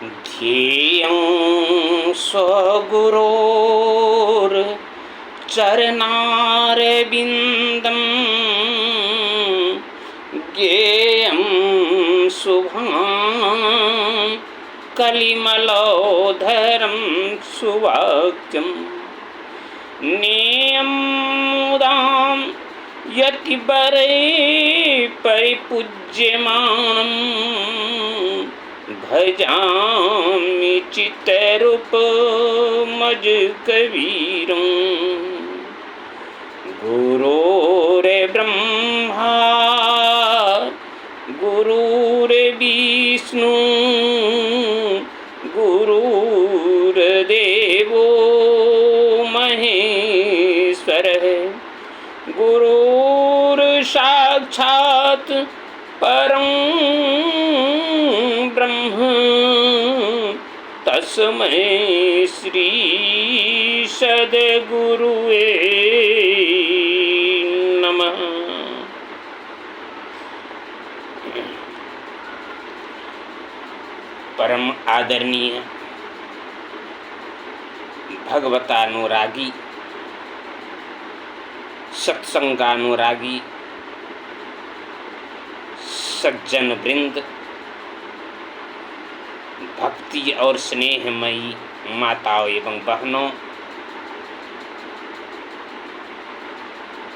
ध्येयं स्वगुरोर्चरणारविन्दं ज्ञेयं शुभां कलिमलोधरं सुवाक्यं नेयं मुदां यतिवरे परिपूज्यमानं भजामि चित्तरूपमजकवीरं गुरुर्ब्रह्मा गुरुर्विष्णु गुरुर्देवो महेश्वरः गुरुर्साक्षात् परं ब्रह्म तस्मै श्री सद्गुरुवे नमः। परम आदरणीय भगवतानुरागी सत्संगानुरागी सज्जन वृंद, भक्ति और स्नेहमयी माताओं एवं बहनों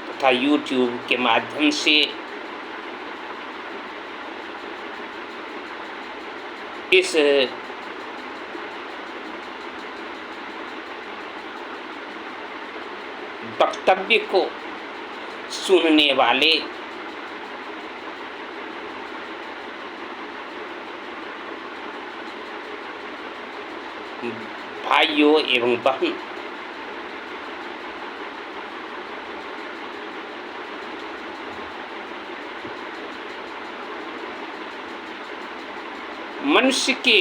तथा YouTube के माध्यम से इस वक्तव्य को सुनने वाले भाइयों एवं बहन, मनुष्य के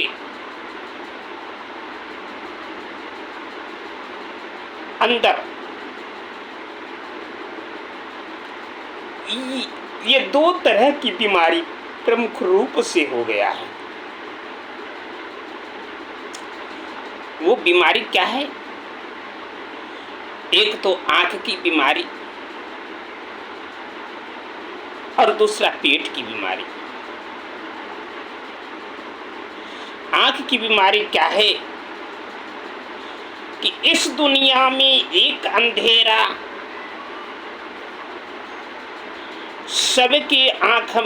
अंदर ये दो तरह की बीमारी प्रमुख रूप से हो गया है। वो बीमारी क्या है? एक तो आंख की बीमारी और दूसरा पेट की बीमारी। आंख की बीमारी क्या है कि इस दुनिया में एक अंधेरा सबके आंख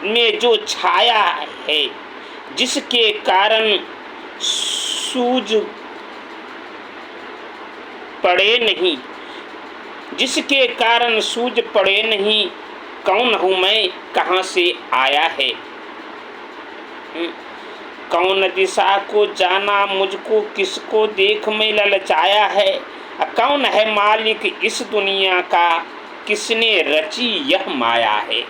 में जो छाया है, जिसके कारण सूझ पड़े नहीं, जिसके कारण सूझ पड़े नहीं कौन हूँ मैं, कहाँ से आया है, कौन दिशा को जाना मुझको, किसको देख में ललचाया है, कौन है मालिक इस दुनिया का, किसने रची यह माया है।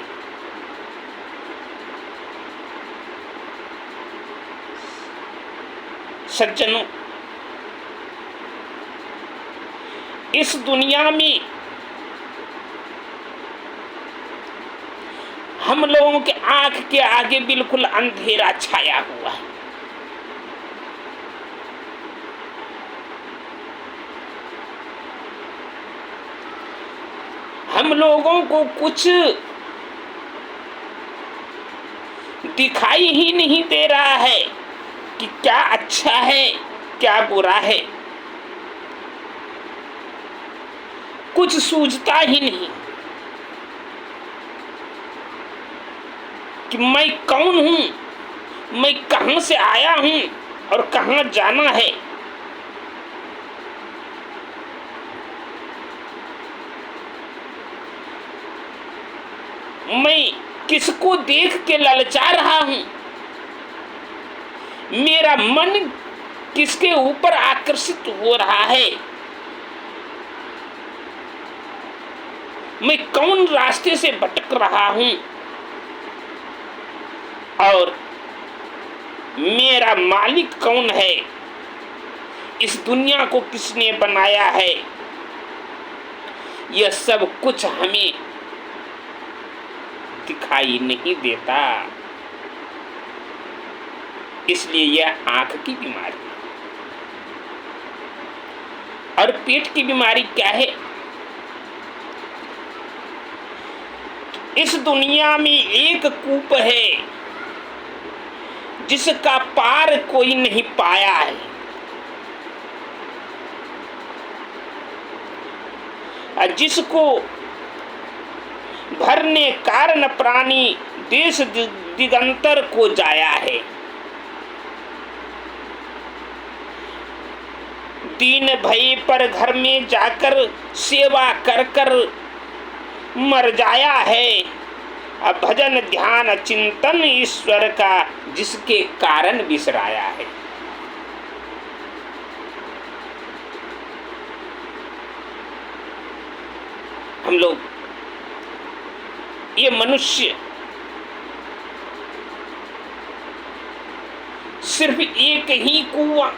सज्जनों, इस दुनिया में हम लोगों के आंख के आगे बिल्कुल अंधेरा छाया हुआ है। हम लोगों को कुछ दिखाई ही नहीं दे रहा है कि क्या अच्छा है क्या बुरा है, कुछ सूझता ही नहीं कि मैं कौन हूं, मैं कहां से आया हूं और कहां जाना है। मैं किसको देख के ललचा रहा हूं, मेरा मन किसके ऊपर आकर्षित हो रहा है, मैं कौन रास्ते से भटक रहा हूं और मेरा मालिक कौन है, इस दुनिया को किसने बनाया है, यह सब कुछ हमें दिखाई नहीं देता। इसलिए यह आंख की बीमारी है। और पेट की बीमारी क्या है? इस दुनिया में एक कूप है जिसका पार कोई नहीं पाया है। जिसको भरने कारण प्राणी देश दिगंतर को जाया है। दीन भई पर घर में जाकर सेवा कर कर मर जाया है। अब भजन ध्यान चिंतन ईश्वर का जिसके कारण बिसराया है। हम लोग ये मनुष्य सिर्फ एक ही कुआं,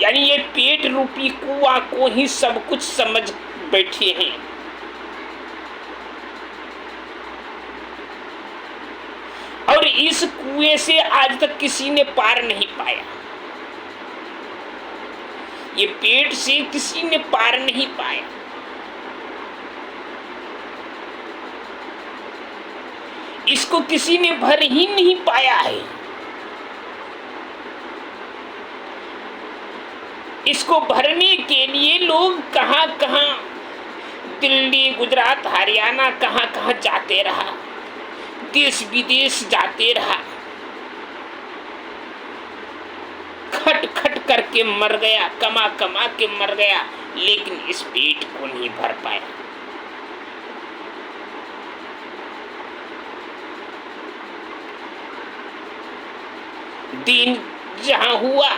यानी ये पेट रूपी कुआं को ही सब कुछ समझ बैठे हैं। और इस कुएं से आज तक किसी ने पार नहीं पाया। ये पेट से किसी ने पार नहीं पाया। इसको किसी ने भर ही नहीं पाया है। इसको भरने के लिए लोग कहां कहां, दिल्ली गुजरात हरियाणा कहां कहां जाते रहा, देश विदेश जाते रहा, खट खट करके मर गया, कमा कमा के मर गया, लेकिन इस पेट को नहीं भर पाया। दिन जहां हुआ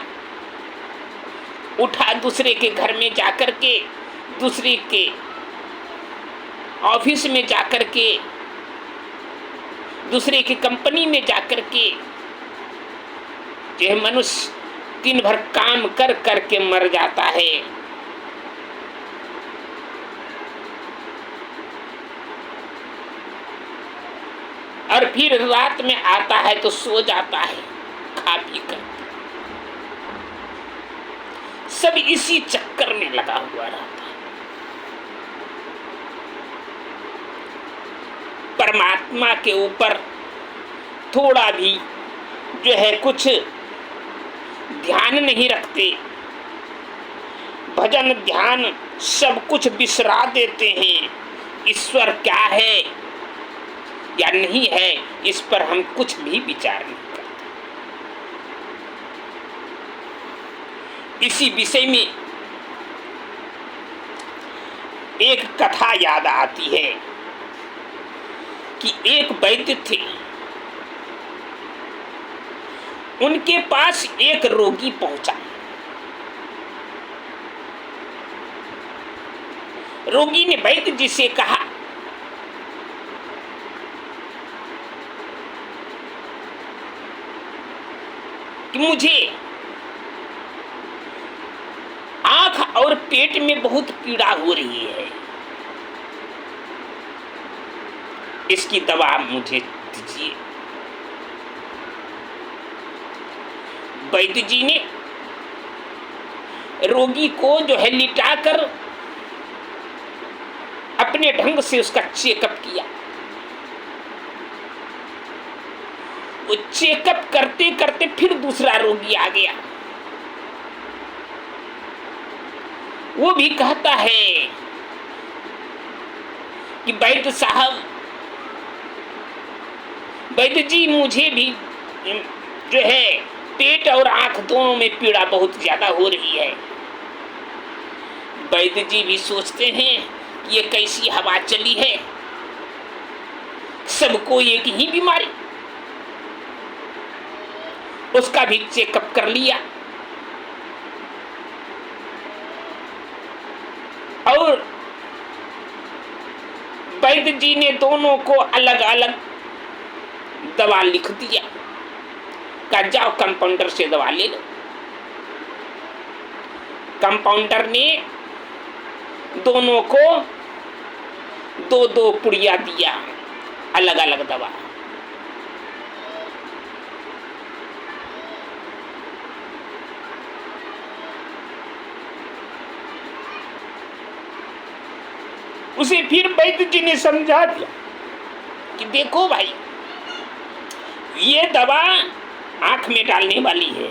उठा दूसरे के घर में जाकर के, दूसरे के ऑफिस में जाकर के, दूसरे की कंपनी में जाकर के, यह मनुष्य दिन भर काम कर करके मर जाता है। और फिर रात में आता है तो सो जाता है खा पी कर। सब इसी चक्कर में लगा हुआ रहता है। परमात्मा के ऊपर थोड़ा भी जो है कुछ ध्यान नहीं रखते, भजन ध्यान सब कुछ बिसरा देते हैं। ईश्वर क्या है या नहीं है, इस पर हम कुछ भी विचार नहीं करते। इसी विषय में एक कथा याद आती है कि एक वैद्य थे, उनके पास एक रोगी पहुंचा। रोगी ने वैद्य जी से कहा कि मुझे आंख और पेट में बहुत पीड़ा हो रही है, इसकी दवा मुझे दीजिए। वैद्य जी ने रोगी को जो है लिटाकर अपने ढंग से उसका चेकअप किया। वो चेकअप करते करते फिर दूसरा रोगी आ गया। वो भी कहता है कि वैद्य साहब, वैद्य जी मुझे भी जो है पेट और आंख दोनों में पीड़ा बहुत ज्यादा हो रही है। वैद्य जी भी सोचते हैं कि ये कैसी हवा चली है, सबको एक ही बीमारी। उसका भी चेकअप कर लिया और वैद्य जी ने दोनों को अलग अलग दवा लिख दिया। कहा जाओ कंपाउंडर से दवा ले लो। कंपाउंडर ने दोनों को दो दो पुड़िया दिया, अलग अलग दवा। उसे फिर वैद्य जी ने समझा दिया कि देखो भाई, ये दवा आंख में डालने वाली है,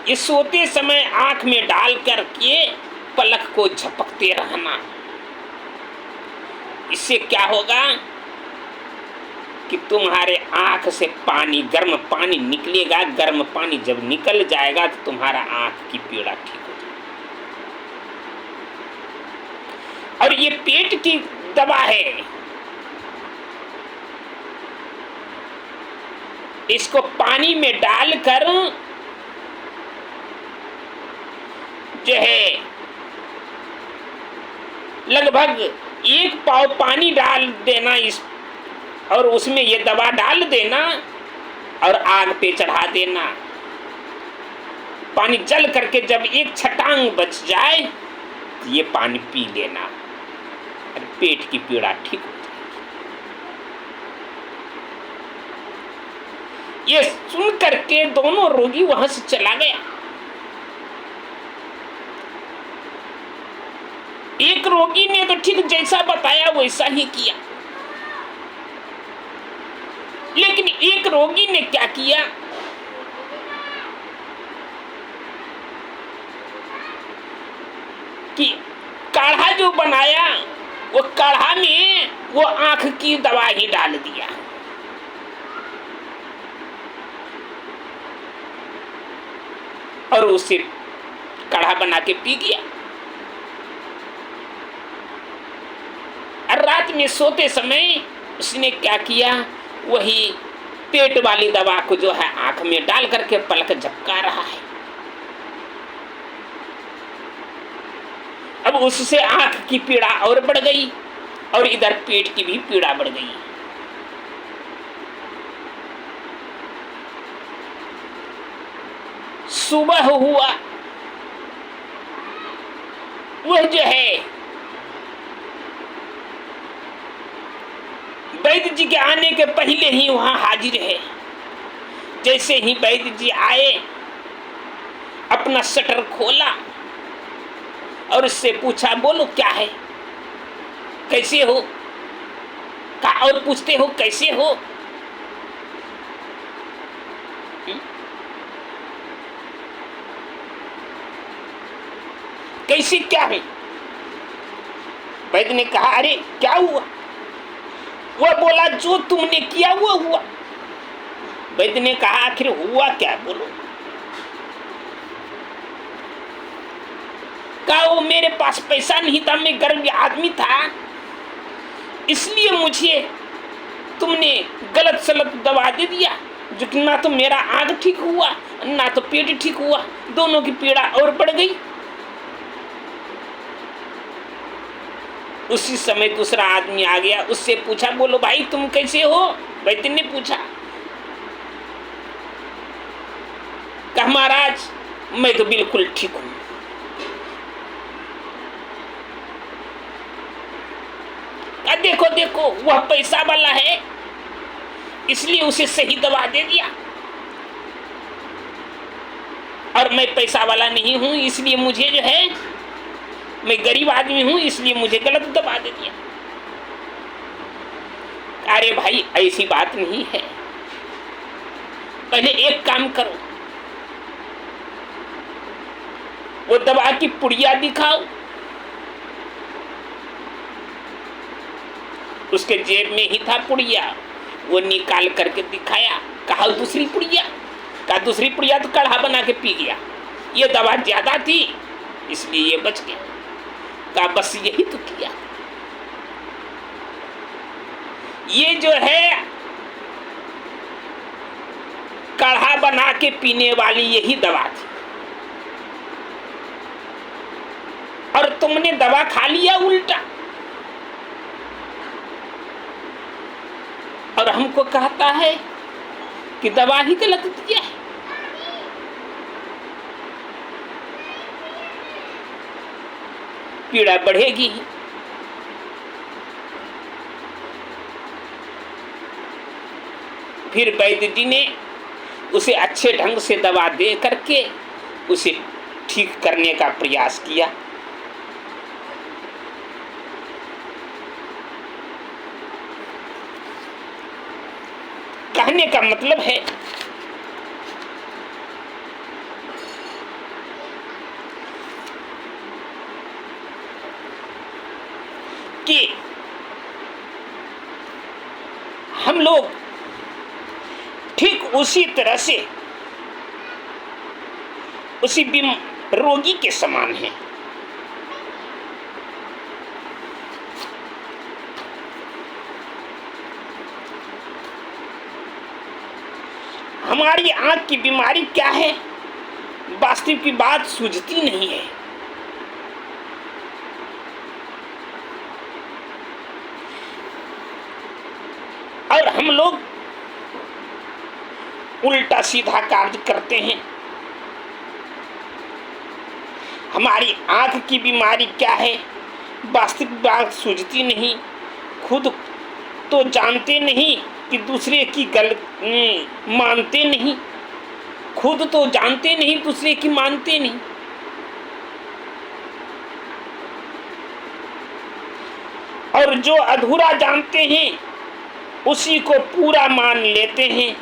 ये सोते समय आंख में डाल करके पलक को झपकते रहना। इससे क्या होगा कि तुम्हारे आंख से पानी, गर्म पानी निकलेगा। गर्म पानी जब निकल जाएगा तो तुम्हारा आंख की पीड़ा ठीक हो जाएगी। और ये पेट की दवा है, इसको पानी में डालकर जो है लगभग 1 पाव पानी डाल देना इस, और उसमें ये दवा डाल देना और आग पे चढ़ा देना। पानी जल करके जब 1 छटांग बच जाए तो ये पानी पी लेना और पेट की पीड़ा ठीक हो जाएगी। ये सुन करके दोनों रोगी वहां से चला गया। एक रोगी ने तो ठीक जैसा बताया वैसा ही किया, लेकिन एक रोगी ने क्या किया कि काढ़ा जो बनाया वो काढ़ा में वो आंख की दवा ही डाल दिया। और उसे काढ़ा बना के पी गया। और रात में सोते समय उसने क्या किया, वही पेट वाली दवा को जो है आंख में डाल करके पलक झपका रहा है। अब उससे आंख की पीड़ा और बढ़ गई और इधर पेट की भी पीड़ा बढ़ गई। सुबह हुआ, वह जो है वैद्य जी के आने के पहले ही वहां हाजिर है। जैसे ही वैद्य जी आए, अपना शटर खोला और उससे पूछा, बोलो क्या है, कैसे हो, और पूछते हो कैसे हो। कैसे क्या है? वैद्य ने कहा, अरे क्या हुआ? वह बोला, जो तुमने किया वो हुआ। वैद्य ने कहा, आखिर हुआ क्या, बोलो। कहा, वो मेरे पास पैसा नहीं था, मैं गरीब आदमी था, इसलिए मुझे तुमने गलत सलत दवा दे दिया, जो कि ना तो मेरा आंख ठीक हुआ ना तो पेट ठीक हुआ, दोनों की पीड़ा और बढ़ गई। उसी समय दूसरा आदमी आ गया, उससे पूछा, बोलो भाई तुम कैसे हो? वैद्य ने पूछा। कहा, महाराज मैं तो बिल्कुल ठीक हूं। कहा, देखो देखो, वह पैसा वाला है, इसलिए उसे सही दवा दे दिया, और मैं पैसा वाला नहीं हूं, इसलिए मुझे जो है, मैं गरीब आदमी हूं, इसलिए मुझे गलत दबा दे दिया। अरे भाई ऐसी बात नहीं है, पहले एक काम करो, वो दवा की पुड़िया दिखाओ। उसके जेब में ही था पुड़िया, वो निकाल करके दिखाया। कहा, दूसरी पुड़िया? कहा, दूसरी पुड़िया तो काढ़ा बना के पी गया, ये दवा ज्यादा थी इसलिए ये बच गया। कहा, बस यही तो किया। ये जो है काढ़ा बना के पीने वाली यही दवा थी, और तुमने दवा खा लिया उल्टा, और हमको कहता है कि दवा ही गलत दिया है। पीड़ा बढ़ेगी। फिर वैद्य जी ने उसे अच्छे ढंग से दवा दे करके उसे ठीक करने का प्रयास किया। कहने का मतलब है कि हम लोग ठीक उसी तरह से उसी रोगी के समान हैं। हमारी आंख की बीमारी क्या है, वास्तविक की बात सूझती नहीं है। और हम लोग उल्टा सीधा कार्य करते हैं। हमारी आंख की बीमारी क्या है, वास्तविक बात सूझती नहीं। खुद तो जानते नहीं कि दूसरे की गलती मानते नहीं। खुद तो जानते नहीं, दूसरे की मानते नहीं। और जो अधूरा जानते हैं उसी को पूरा मान लेते हैं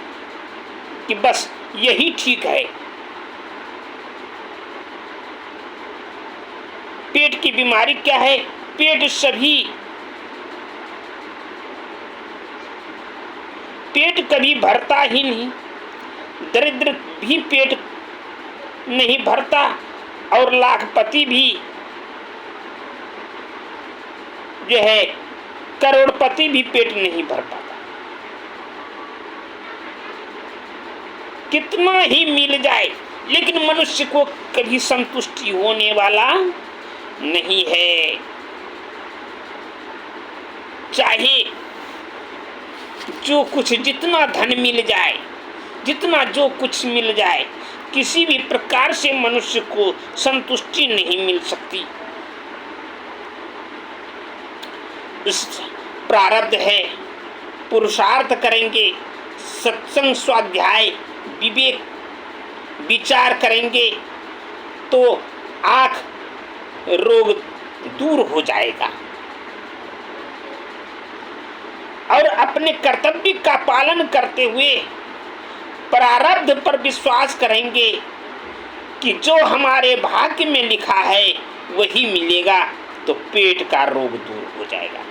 कि बस यही ठीक है। पेट की बीमारी क्या है, पेट कभी भरता ही नहीं। दरिद्र भी पेट नहीं भरता और लाखपति भी जो है करोड़पति भी पेट नहीं भर पाता। कितना ही मिल जाए लेकिन मनुष्य को कभी संतुष्टि होने वाला नहीं है। चाहे जो कुछ जितना धन मिल जाए, जितना जो कुछ मिल जाए, किसी भी प्रकार से मनुष्य को संतुष्टि नहीं मिल सकती। इस प्रारब्ध है, पुरुषार्थ करेंगे, सत्संग स्वाध्याय विवेक विचार करेंगे तो आँख रोग दूर हो जाएगा। और अपने कर्तव्य का पालन करते हुए प्रारब्ध पर विश्वास करेंगे कि जो हमारे भाग्य में लिखा है वही मिलेगा, तो पेट का रोग दूर हो जाएगा।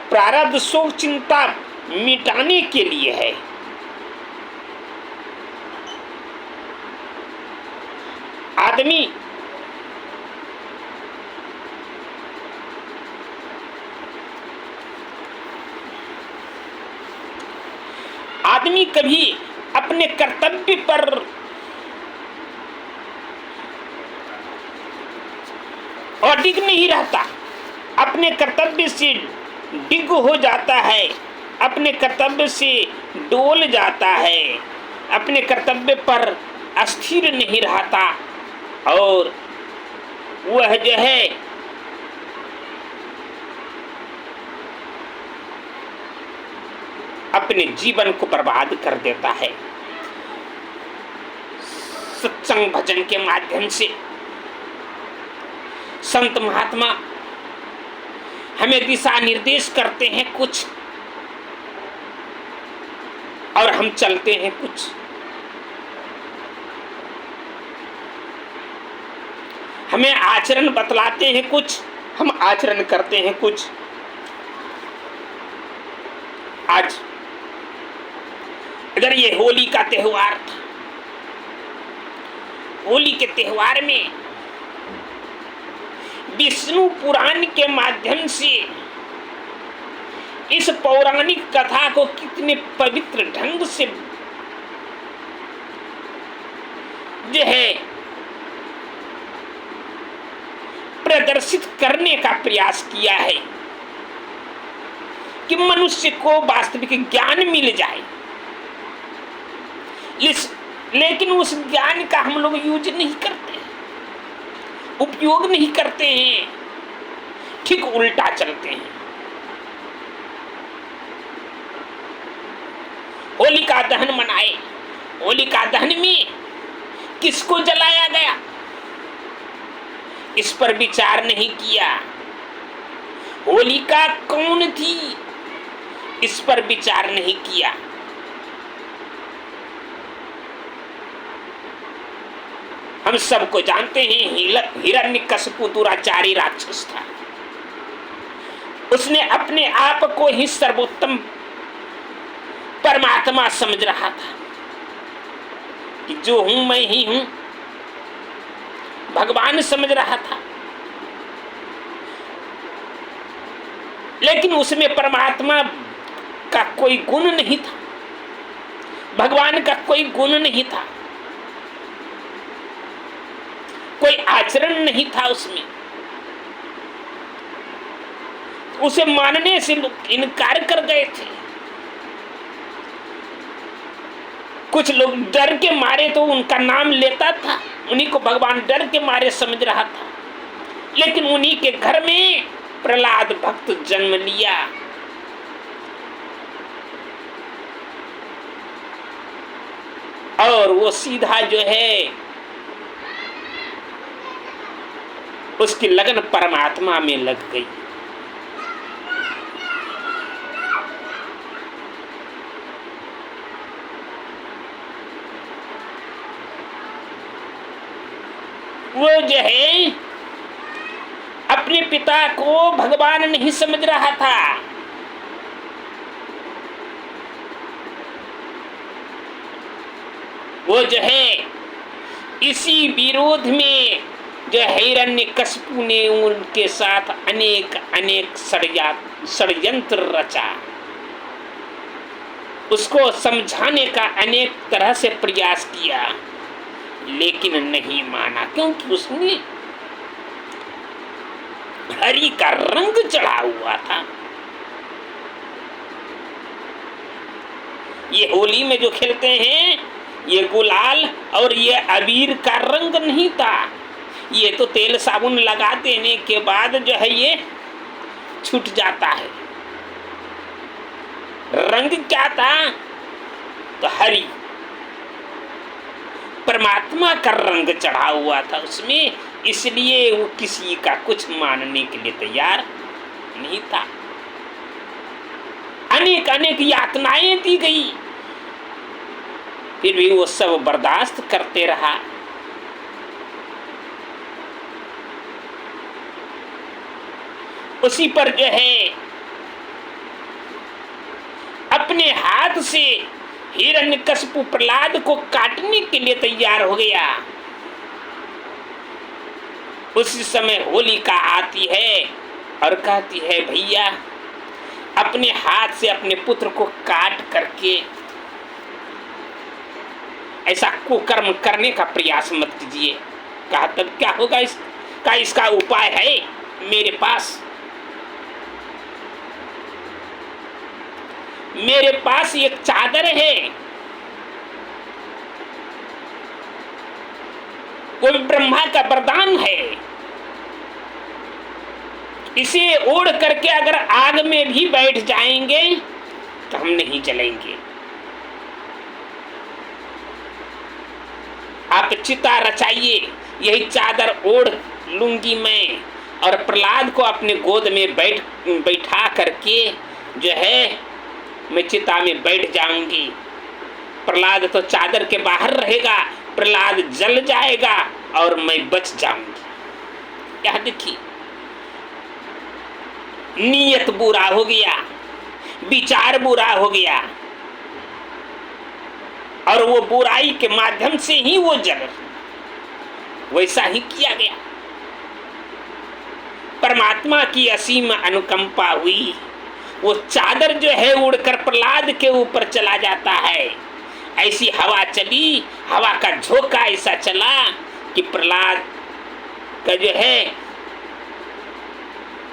प्रारब्ध शोक चिंता मिटाने के लिए है। आदमी कभी अपने कर्तव्य पर अडिग नहीं रहता, अपने कर्तव्य से डिग हो जाता है, अपने कर्तव्य से डोल जाता है, अपने कर्तव्य पर अस्थिर नहीं रहता और वह जो है अपने जीवन को बर्बाद कर देता है। सत्संग भजन के माध्यम से संत महात्मा हमें दिशा निर्देश करते हैं कुछ और हम चलते हैं कुछ। हमें आचरण बतलाते हैं कुछ, हम आचरण करते हैं कुछ। आज अगर ये होली का त्योहार था, होली के त्योहार में विष्णु पुराण के माध्यम से इस पौराणिक कथा को कितने पवित्र ढंग से जो है प्रदर्शित करने का प्रयास किया है कि मनुष्य को वास्तविक ज्ञान मिल जाए। लेकिन उस ज्ञान का हम लोग यूज नहीं करते, उपयोग नहीं करते हैं, ठीक उल्टा चलते हैं। होलिका दहन मनाए, होलिका दहन में किसको जलाया गया इस पर विचार नहीं किया। होलिका कौन थी, इस पर विचार नहीं किया। हम सबको जानते हैं हिरण्यकशिपु दुराचारी राक्षस था। उसने अपने आप को ही सर्वोत्तम परमात्मा समझ रहा था कि जो हूं मैं ही हूं, भगवान समझ रहा था। लेकिन उसमें परमात्मा का कोई गुण नहीं था, भगवान का कोई गुण नहीं था, कोई आचरण नहीं था उसमें। उसे मानने से लोग इनकार कर गए थे। कुछ लोग डर के मारे तो उनका नाम लेता था, उन्हीं को भगवान डर के मारे समझ रहा था। लेकिन उन्हीं के घर में प्रहलाद भक्त जन्म लिया। और वो सीधा जो है उसकी लगन परमात्मा में लग गई। वो जो है अपने पिता को भगवान नहीं समझ रहा था। वो जो है इसी विरोध में जो हिरण्यकशिपु ने उनके साथ अनेक अनेक षड्यंत्र रचा। उसको समझाने का अनेक तरह से प्रयास किया, लेकिन नहीं माना, क्योंकि उसने हरि का रंग चढ़ा हुआ था। ये होली में जो खेलते हैं, ये गुलाल और ये अबीर का रंग नहीं था। ये तो तेल साबुन लगा देने के बाद जो है ये छूट जाता है। रंग क्या था? तो हरि परमात्मा का रंग चढ़ा हुआ था उसमें, इसलिए वो किसी का कुछ मानने के लिए तैयार नहीं था। अनेक अनेक यातनाएं दी गई, फिर भी वो सब बर्दाश्त करते रहा। उसी पर जो है अपने हाथ से हिरण्यकशिपु प्रहलाद को काटने के लिए तैयार हो गया। उसी समय होलिका आती है और कहती है, भैया अपने हाथ से अपने पुत्र को काट करके ऐसा कुकर्म करने का प्रयास मत कीजिए। कहा तब क्या होगा? इसका उपाय है मेरे पास। मेरे पास एक चादर है, वो ब्रह्मा का वरदान है। इसे ओढ़ करके अगर आग में भी बैठ जाएंगे तो हम नहीं जलेंगे। आप चिता रचाइए, यही चादर ओढ़ लूंगी मैं, और प्रहलाद को अपने गोद में बैठा करके जो है मैं चिता में बैठ जाऊंगी। प्रहलाद तो चादर के बाहर रहेगा, प्रहलाद जल जाएगा और मैं बच जाऊंगी। यह देखिए, नियत बुरा हो गया, विचार बुरा हो गया, और वो बुराई के माध्यम से ही वो जल, वैसा ही किया गया। परमात्मा की असीम अनुकंपा हुई, वो चादर जो है उड़कर प्रहलाद के ऊपर चला जाता है। ऐसी हवा चली, हवा का झोंका ऐसा चला कि प्रहलाद का जो है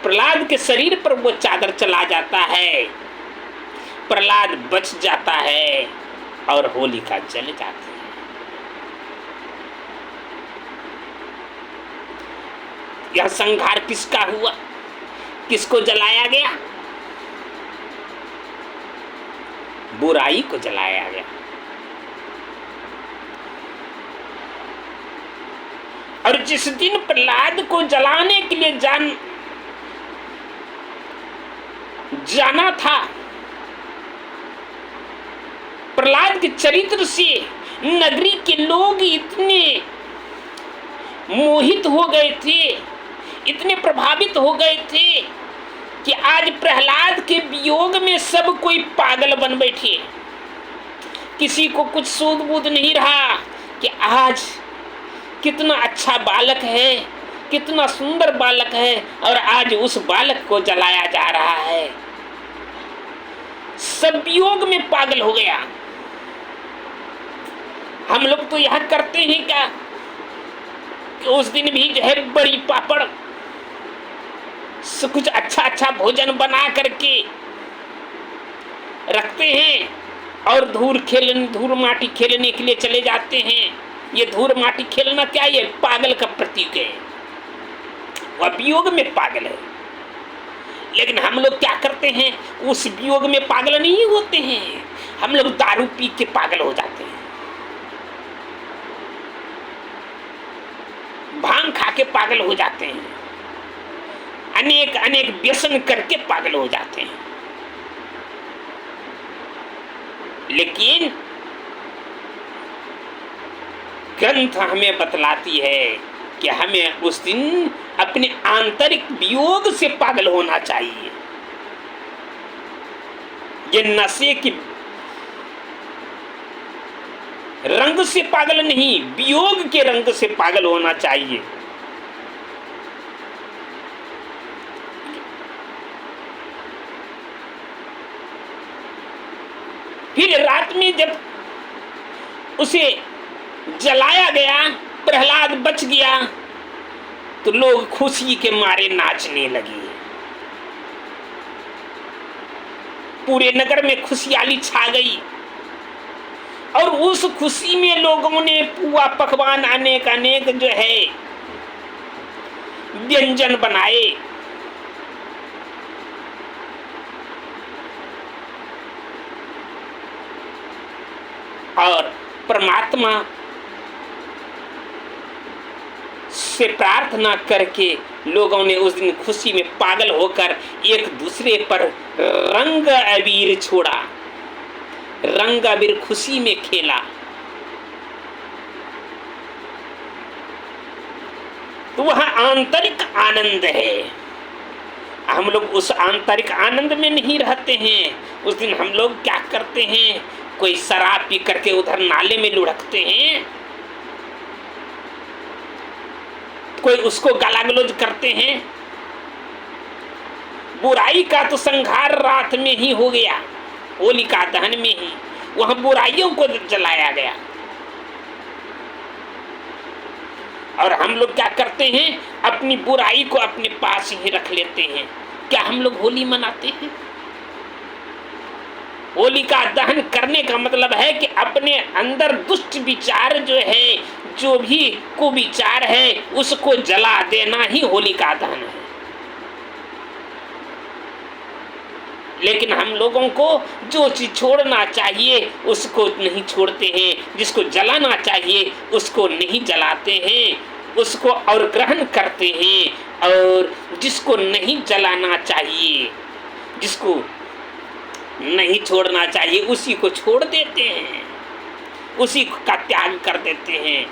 प्रहलाद के शरीर पर वो चादर चला जाता है। प्रहलाद बच जाता है और होलिका जल जाती है। यह संहार किसका हुआ? किसको जलाया गया? बुराई को जलाया गया। और जिस दिन प्रहलाद को जलाने के लिए जाना था, प्रहलाद के चरित्र से नगरी के लोग इतने मोहित हो गए थे, इतने प्रभावित हो गए थे कि आज प्रहलाद के वियोग में सब कोई पागल बन बैठे। किसी को कुछ सूद बूद नहीं रहा कि आज कितना अच्छा बालक है, कितना सुंदर बालक है, और आज उस बालक को जलाया जा रहा है। सब वियोग में पागल हो गया। हम लोग तो यह करते हैं क्या कि उस दिन भी जो है बड़ी पापड़ कुछ अच्छा अच्छा भोजन बना करके रखते हैं और धूल माटी खेलने के लिए चले जाते हैं। ये धूल माटी खेलना क्या, ये पागल का प्रतीक है, वह वियोग में पागल है। लेकिन हम लोग क्या करते हैं, उस वियोग में पागल नहीं होते हैं, हम लोग दारू पी के पागल हो जाते हैं, भांग खा के पागल हो जाते हैं, अनेक अनेक व्यसन करके पागल हो जाते हैं। लेकिन ग्रंथ हमें बतलाती है कि हमें उस दिन अपने आंतरिक वियोग से पागल होना चाहिए। ये नशे की रंग से पागल नहीं, वियोग के रंग से पागल होना चाहिए। फिर रात में जब उसे जलाया गया, प्रहलाद बच गया, तो लोग खुशी के मारे नाचने लगे। पूरे नगर में खुशहाली छा गई और उस खुशी में लोगों ने पुआ पकवान अनेक अनेक जो है व्यंजन बनाए। और परमात्मा से प्रार्थना करके लोगों ने उस दिन खुशी में पागल होकर एक दूसरे पर रंग अबीर छोड़ा, रंग अबीर खुशी में खेला। तो वह आंतरिक आनंद है। हम लोग उस आंतरिक आनंद में नहीं रहते हैं। उस दिन हम लोग क्या करते हैं, कोई शराब पी करके उधर नाले में लुढ़कते हैं, कोई उसको गाला गलौज करते हैं। बुराई का तो संहार रात में ही हो गया, होलिका दहन में ही वहां बुराइयों को जलाया गया। और हम लोग क्या करते हैं, अपनी बुराई को अपने पास ही रख लेते हैं। क्या हम लोग होली मनाते हैं? होलिका दहन करने का मतलब है कि अपने अंदर दुष्ट विचार जो है, जो भी कुविचार है, उसको जला देना ही होलिका दहन है। लेकिन हम लोगों को जो चीज छोड़ना चाहिए उसको नहीं छोड़ते हैं, जिसको जलाना चाहिए उसको नहीं जलाते हैं, उसको और ग्रहण करते हैं। और जिसको नहीं जलाना चाहिए, जिसको नहीं छोड़ना चाहिए, उसी को छोड़ देते हैं, उसी का त्याग कर देते हैं।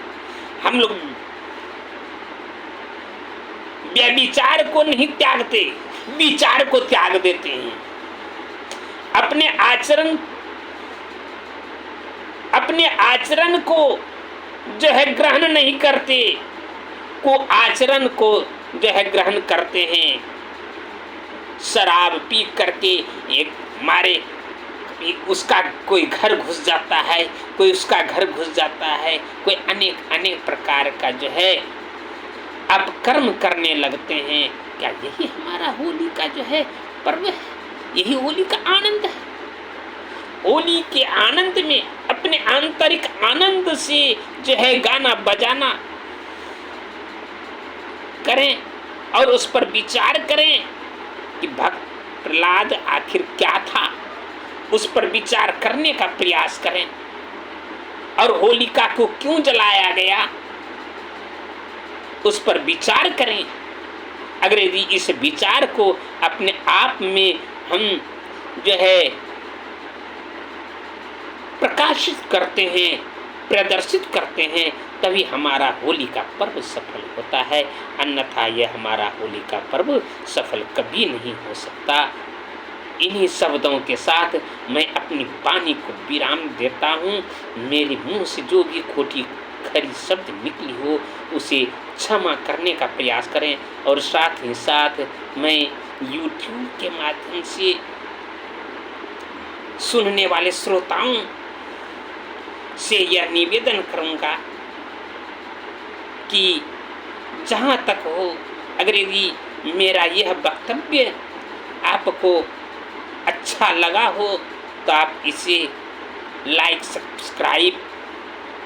हम लोग व्यभिचार को नहीं त्यागते, विचार को त्याग देते हैं। अपने आचरण को जो है ग्रहण नहीं करते, को आचरण को जो है ग्रहण करते हैं। शराब पी करके एक मारे उसका कोई घर घुस जाता है, कोई उसका घर घुस जाता है, कोई अनेक अनेक प्रकार का जो है अब कर्म करने लगते हैं। क्या यही हमारा होली का जो है पर्व है? यही होली का आनंद है। होली के आनंद में अपने आंतरिक आनंद से जो है गाना बजाना करें और उस पर विचार करें कि भक्त प्रहलाद आखिर क्या था, उस पर विचार करने का प्रयास करें। और होलिका को क्यों जलाया गया, उस पर विचार करें। अगर यदि इस विचार को अपने आप में हम जो है प्रकाशित करते हैं, प्रदर्शित करते हैं, तभी हमारा होली का पर्व सफल होता है, अन्यथा यह हमारा होली का पर्व सफल कभी नहीं हो सकता। इन्हीं शब्दों के साथ मैं अपनी वाणी को विराम देता हूँ। मेरे मुंह से जो भी खोटी खरी शब्द निकली हो उसे क्षमा करने का प्रयास करें, और साथ ही साथ मैं YouTube के माध्यम से सुनने वाले श्रोताओं से यह निवेदन करूँगा कि जहाँ तक हो, अगर यदि मेरा यह वक्तव्य आपको अच्छा लगा हो तो आप इसे लाइक, सब्सक्राइब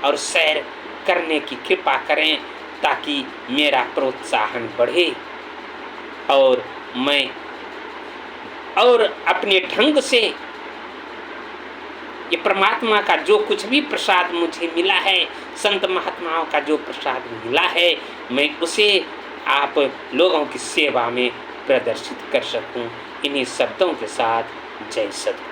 और शेयर करने की कृपा करें, ताकि मेरा प्रोत्साहन बढ़े और मैं और अपने ढंग से ये परमात्मा का जो कुछ भी प्रसाद मुझे मिला है, संत महात्माओं का जो प्रसाद मिला है, मैं उसे आप लोगों की सेवा में प्रदर्शित कर सकूं। इन्हीं शब्दों के साथ जय सद्गुरु।